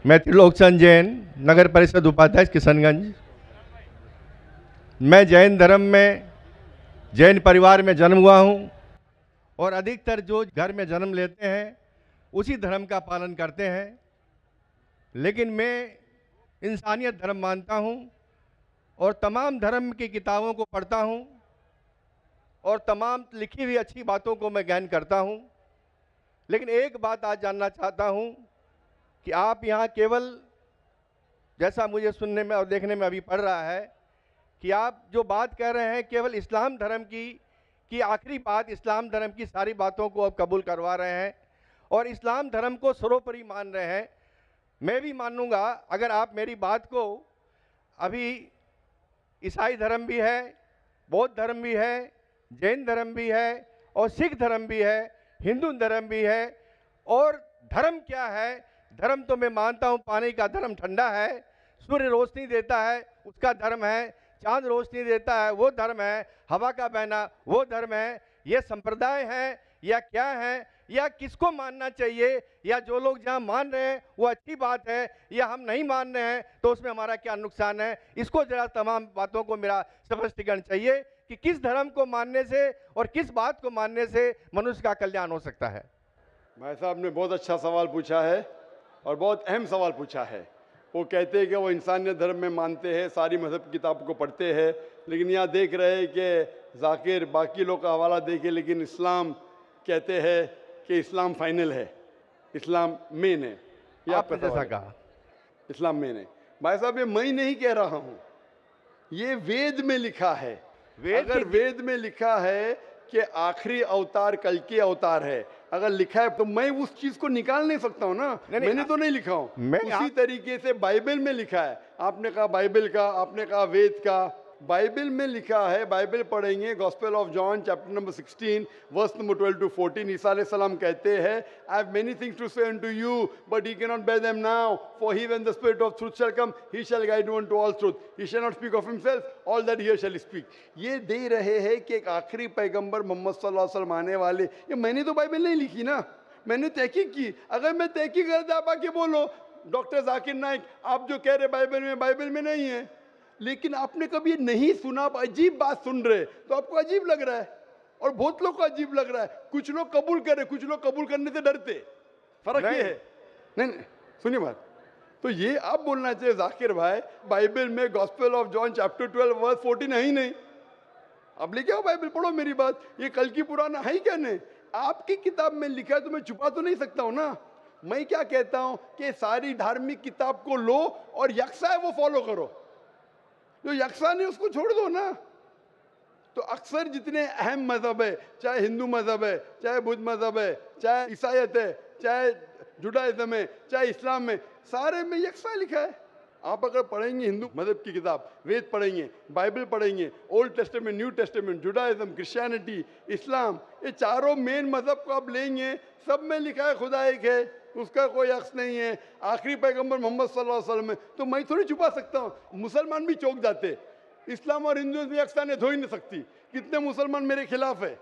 मैं त्रिलोकचंद जैन, नगर परिषद उपाध्यक्ष किशनगंज। मैं जैन धर्म में, जैन परिवार में जन्म हुआ हूँ और अधिकतर जो घर में जन्म लेते हैं उसी धर्म का पालन करते हैं। लेकिन मैं इंसानियत धर्म मानता हूँ और तमाम धर्म की किताबों को पढ़ता हूँ और तमाम लिखी हुई अच्छी बातों को मैं ज्ञान करता हूँ। लेकिन एक बात आज जानना चाहता हूँ कि आप यहाँ केवल, जैसा मुझे सुनने में और देखने में अभी पड़ रहा है, कि आप जो बात कह रहे हैं केवल इस्लाम धर्म की आखिरी बात, इस्लाम धर्म की सारी बातों को आप कबूल करवा रहे हैं और इस्लाम धर्म को सर्वोपरि मान रहे हैं। मैं भी मानूंगा अगर आप मेरी बात को, अभी ईसाई धर्म भी है, बौद्ध धर्म भी है, जैन धर्म भी है और सिख धर्म भी है, हिंदू धर्म भी है। और धर्म क्या है? धर्म तो मैं मानता हूँ पानी का धर्म ठंडा है, सूर्य रोशनी देता है उसका धर्म है, चांद रोशनी देता है वो धर्म है, हवा का बहना वो धर्म है। ये संप्रदाय है या क्या है, या किसको मानना चाहिए, या जो लोग जहाँ मान रहे हैं वो अच्छी बात है, या हम नहीं मान रहे हैं तो उसमें हमारा क्या नुकसान है? इसको जरा तमाम बातों को मेरा स्पष्टीकरण चाहिए कि किस धर्म को मानने से और किस बात को मानने से मनुष्य का कल्याण हो सकता है। भाई साहब ने बहुत अच्छा सवाल पूछा है और बहुत अहम सवाल पूछा है। वो कहते हैं कि वो इंसानियत धर्म में मानते हैं, सारी मजहब की किताब को पढ़ते हैं, लेकिन यहाँ देख रहे हैं कि जाकिर बाकी लोग का हवाला देके, लेकिन इस्लाम कहते हैं कि इस्लाम फाइनल है, इस्लाम मेन है। ये आपने आपका जैसा सवाल है। कहा, इस्लाम मेन है। भाई साहब ये मैं नहीं कह रहा हूँ, ये वेद में लिखा है। अगर वेद में लिखा है कि आखिरी अवतार कल के अवतार है, अगर लिखा है तो मैं उस चीज को निकाल नहीं सकता हूं ना। मैंने तो नहीं लिखा हूं, उसी तरीके से बाइबल में लिखा है। आपने कहा बाइबल का, आपने कहा वेद का, बाइबल में लिखा है। बाइबल पढ़ेंगे, Gospel of John chapter number 16 verse number 12 to 14। ईसा अलैहि सलाम कहते हैं, I have many things to say unto you, but he cannot bear them now, for he when the spirit of truth shall come, he shall guide you unto all truth, he shall not speak of himself, all that he shall speak। ये दे रहे हैं कि एक आखिरी पैगंबर मोहम्मद सल्लल्लाहु अलैहि वसल्लम आने वाले। ये मैंने तो बाइबल नहीं लिखी ना, मैंने तहकीक की। अगर मैं तहकीक करता, आप आके बोलो डॉक्टर जाकिर नाइक आप जो कह रहे बाइबल में नहीं है, लेकिन आपने कभी नहीं सुना, आप अजीब बात सुन रहे तो आपको अजीब लग रहा है और बहुत लोग को अजीब लग रहा है। कुछ लोग कबूल कर रहे, कुछ लोग कबूल करने से डरते। फर्क ये है। नहीं, सुनिए बात, तो ये आप बोलना चाहिए जाकिर भाई बाइबल में Gospel of John chapter 12 verse 14 है ही नहीं। अब लेके आओ बाइबल, पढ़ो मेरी बात। ये कल की पुराना है ही क्या? नहीं, आपकी किताब में लिखा है तो मैं छुपा तो नहीं सकता हूं ना। मैं क्या कहता हूं कि सारी धार्मिक किताब को लो और यकसा है वो फॉलो करो, जो यकसा नहीं उसको छोड़ दो ना। तो अक्सर जितने अहम मजहब है, चाहे हिंदू मजहब है, चाहे बुद्ध मजहब है, चाहे ईसाईयत है, चाहे जुडाइज्म है, चाहे इस्लाम में, सारे में यकसा लिखा है। आप अगर पढ़ेंगे हिंदू मजहब की किताब, वेद पढ़ेंगे, बाइबल पढ़ेंगे, old testament, new testament, Judaism, Christianity, Islam, ये चारों मेन मजहब को आप लेंगे, सब में लिखा है खुदा एक है, उसका कोई अक्स नहीं है, आखिरी पैगंबर मोहम्मद सल्लल्लाहु अलैहि वसल्लम है। तो मैं थोड़ी छुपा सकता हूँ। मुसलमान भी चौंक जाते, इस्लाम और हिंदुइज्म में यकसानियत हो ही नहीं सकती। कितने मुसलमान मेरे खिलाफ है,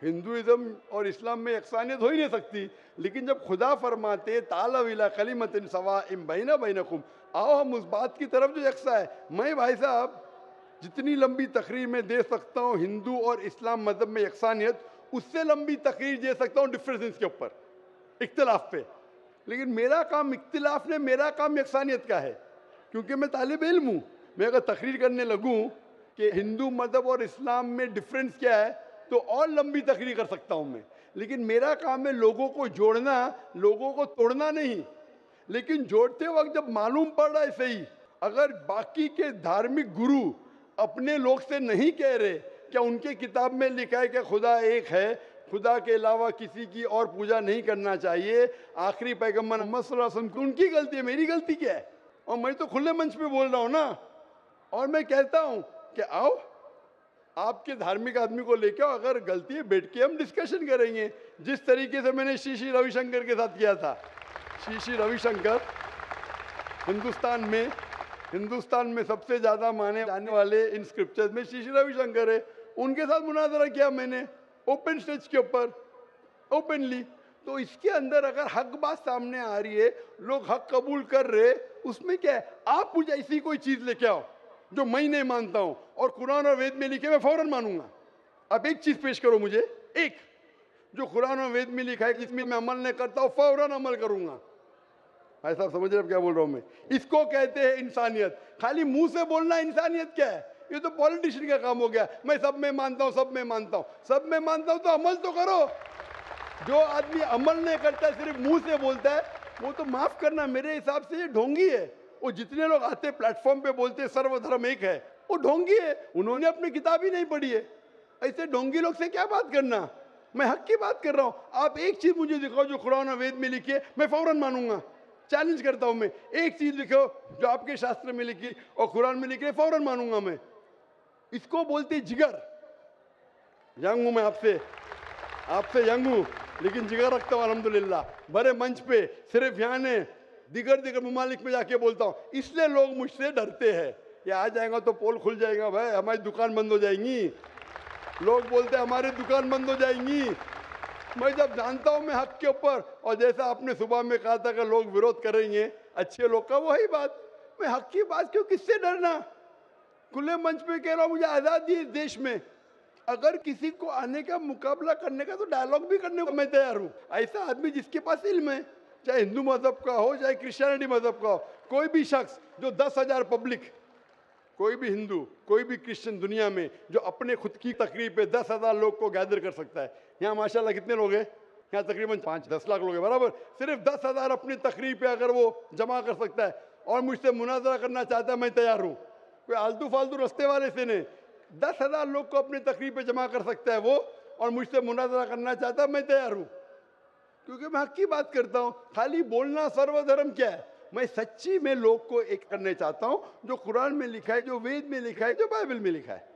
हिंदुइज्म और इस्लाम में यकसानियत हो ही नहीं सकती। लेकिन जब खुदा फरमाते तालव इला कलिमतिन सवाइम बैना बैनकुम, आओ हम उस बात की तरफ जो यकसा है। मैं भाई साहब जितनी लंबी तकरीर में दे सकता हूँ हिंदू और इस्लाम मजहब में यकसानियत, उससे लंबी तकरीर दे सकता हूँ डिफरेंसेस के ऊपर, इख्तिलाफ पे। लेकिन मेरा काम इख्तिलाफ ने, मेरा काम यकसानियत का है, क्योंकि मैं तालिब इल्म हूँ। मैं अगर तकरीर करने लगूँ कि हिंदू मजहब और इस्लाम में डिफरेंस क्या है तो और लंबी तकरीर कर सकता हूँ मैं। लेकिन मेरा काम है लोगों को जोड़ना, लोगों को तोड़ना नहीं। लेकिन जोड़ते वक्त जब मालूम पड़ रहा है सही, अगर बाकी के धार्मिक गुरु अपने लोग से नहीं कह रहे, क्या उनके किताब में लिखा है कि खुदा एक है, खुदा के अलावा किसी की और पूजा नहीं करना चाहिए, आखिरी पैगंबर मोहम्मद सल्लल्लाहु अलैहि वसल्लम की, उनकी गलती है, मेरी गलती क्या है? और मैं तो खुले मंच पे बोल रहा हूँ ना। और मैं कहता हूँ कि आओ आपके धार्मिक आदमी को लेके आओ, अगर गलती है बैठ के हम डिस्कशन करेंगे, जिस तरीके से मैंने श्री श्री रविशंकर के साथ किया था। श्री श्री रविशंकर हिंदुस्तान में सबसे ज्यादा माने जाने वाले इन स्क्रिप्चर्स में श्री श्री रविशंकर है। उनके साथ मुनाजरा किया मैंने ओपन स्टेज के ऊपर, ओपनली। तो इसके अंदर अगर हक बात सामने आ रही है, लोग हक कबूल कर रहे, उसमें क्या है? आप मुझे ऐसी कोई चीज लेके आओ जो मैं नहीं मानता हूं और कुरान और वेद में लिखे मैं फौरन मानूंगा। आप एक चीज पेश करो मुझे, एक जो कुरान और वेद में लिखा है कि इसमें मैं अमल नहीं करता हूं, फौरन अमल करूंगा। भाई साहब समझ रहे क्या बोल रहा हूं मैं? इसको कहते हैं इंसानियत। खाली मुंह से बोलना इंसानियत क्या है? ये तो पॉलिटिशियन का काम हो गया। मैं सब में मानता हूं, सब में मानता हूं, सब में मानता हूं, तो अमल तो करो। जो आदमी अमल नहीं करता, सिर्फ मुंह से बोलता है, वो तो माफ करना मेरे हिसाब से ये ढोंगी है। वो जितने लोग आते प्लेटफॉर्म पे बोलते सर्वधर्म एक है, वो ढोंगी है। उन्होंने अपनी किताब ही नहीं पढ़ी है। ऐसे ढोंगी लोग से क्या बात करना? मैं हक की बात कर रहा हूं। आप एक चीज मुझे दिखाओ जो कुरान और वेद में लिखी है, मैं फौरन मानूंगा। चैलेंज करता हूं मैं, एक चीज लिखो जो आपके शास्त्र में लिखी और कुरान में लिखी है, फौरन मानूंगा मैं। इसको बोलते जिगर। यंग हूं मैं आपसे यंग हूं, लेकिन जिगर रखता हूं अल्हम्दुलिल्लाह। बड़े मंच पे सिर्फ यहाँ ने दिगर ममालिक में जाके बोलता हूं, इसलिए लोग मुझसे डरते हैं। ये आ जाएगा तो पोल खुल जाएगा, भाई हमारी दुकान बंद हो जाएंगी। लोग बोलते हैं हमारी दुकान बंद हो जाएंगी। मैं जब जानता हूं मैं हक के ऊपर, और जैसा आपने सुबह में कहा था कि लोग विरोध करेंगे अच्छे लोग का, वही बात। मैं हक की बात क्यों, किससे डरना? खुले मंच पे कह रहा हूं, मुझे आजादी है इस देश में। अगर किसी को आने का मुकाबला करने का, तो डायलॉग भी करने को मैं तैयार हूं। ऐसा आदमी जिसके पास इल्म है, चाहे हिंदू मजहब का हो चाहे क्रिश्चियनिटी मजहब का हो, कोई भी शख्स जो 10,000 पब्लिक, कोई भी हिंदू कोई भी क्रिश्चियन दुनिया में जो अपने खुद की तकरीब पे 10,000 लोग को गैदर कर सकता है। यहाँ माशाल्लाह कितने लोग हैं? यहाँ तकरीबन 5-10 लाख लोग हैं बराबर। सिर्फ 10,000 अपनी तकरीब पे अगर वो जमा कर सकता है और मुझसे मुनाजरा करना चाहता है, मैं तैयार हूँ। कोई आलतू फालतू रस्ते वाले से नहीं, 10,000 लोग को अपनी तकरीब पे जमा कर सकता है वो, और मुझसे मुनाजरा करना चाहता है, मैं तैयार हूँ। क्योंकि मैं हक की बात करता हूँ। खाली बोलना सर्वधर्म क्या है? मैं सच्ची में लोग को एक करने चाहता हूँ, जो कुरान में लिखा है, जो वेद में लिखा है, जो बाइबल में लिखा है।